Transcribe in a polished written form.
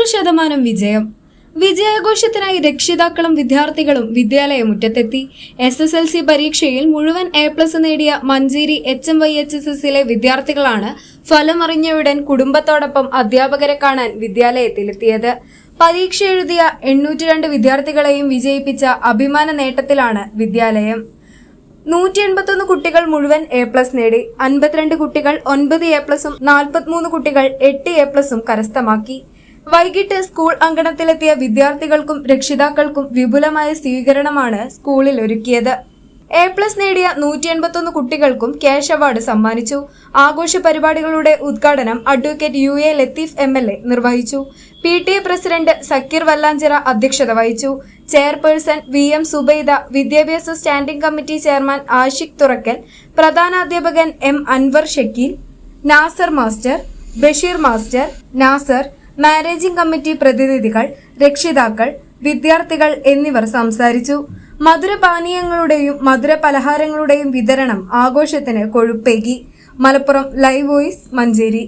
100% വിജയം. വിജയാഘോഷത്തിനായി രക്ഷിതാക്കളും വിദ്യാർത്ഥികളും വിദ്യാലയമുറ്റത്തെത്തി. SSLC പരീക്ഷയിൽ മുഴുവൻ A+ നേടിയ മഞ്ചേരി HMYHSSലെ വിദ്യാർത്ഥികളാണ് ഫലമറിഞ്ഞയുടൻ കുടുംബത്തോടൊപ്പം അധ്യാപകരെ കാണാൻ വിദ്യാലയത്തിലെത്തിയത്. പരീക്ഷ എഴുതിയ 802 വിദ്യാർത്ഥികളെയും വിജയിപ്പിച്ച അഭിമാന നേട്ടത്തിലാണ് വിദ്യാലയം. 181 കുട്ടികൾ മുഴുവൻ A+ നേടി. 52 കുട്ടികൾ 9 A+ഉം 43 കുട്ടികൾ 8 A+ഉം കരസ്ഥമാക്കി. വൈകിട്ട് സ്കൂൾ അങ്കണത്തിലെത്തിയ വിദ്യാർത്ഥികൾക്കും രക്ഷിതാക്കൾക്കും വിപുലമായ സ്വീകരണമാണ് സ്കൂളിൽ ഒരുക്കിയത്. A+ നേടിയ 181 കുട്ടികൾക്കും ക്യാഷ് അവാർഡ് സമ്മാനിച്ചു. ആഘോഷ പരിപാടികളുടെ ഉദ്ഘാടനം അഡ്വക്കേറ്റ് UA ലത്തീഫ് MLA നിർവഹിച്ചു. PTA പ്രസിഡന്റ് സക്കീർ വല്ലാഞ്ചിറ അധ്യക്ഷത വഹിച്ചു. ചെയർപേഴ്സൺ VM സുബൈദ, വിദ്യാഭ്യാസ standing committee chairman Ashiq Thurakkal, പ്രധാനാധ്യാപകൻ M Anwar Shakeel, Nasar master, Basheer master, Nasar, managing committee പ്രതിനിധികൾ, രക്ഷിതാക്കൾ, വിദ്യാർത്ഥികൾ എന്നിവർ സംസാരിച്ചു. മധുരപാനീയങ്ങളുടെയും മധുര പലഹാരങ്ങളുടെയും വിതരണം ആഘോഷത്തിന് കൊഴുപ്പേകി. Malappuram live voice, Manjeri.